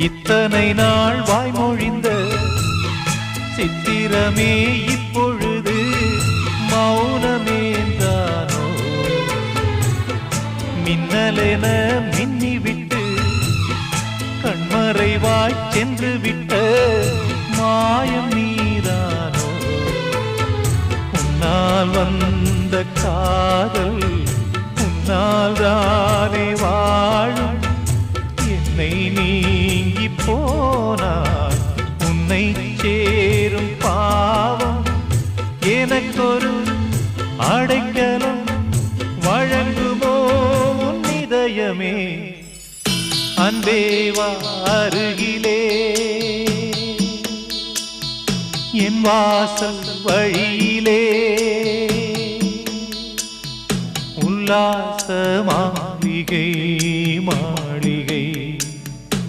இத்தனை நாள் வாய்மொழிந்த சித்திரமே இப்பொழுது மௌனமேந்தானோ? மின்னலென மின்னிவிட்டு கண்மறைவாய் சென்று விட்ட மாயம் நீதானோ? உன்னால் வந்த காதல் உன்னால் தானே வாழும். என்னை நீங்கி போனார் உன்னை சேரும் பாவம். எனக்கொரு அடைக்கலம் வழங்குமோ உன் இதயமே? அன்பேவா அருகிலே என் வாசல் வழியிலே உல்லாச மாளிகை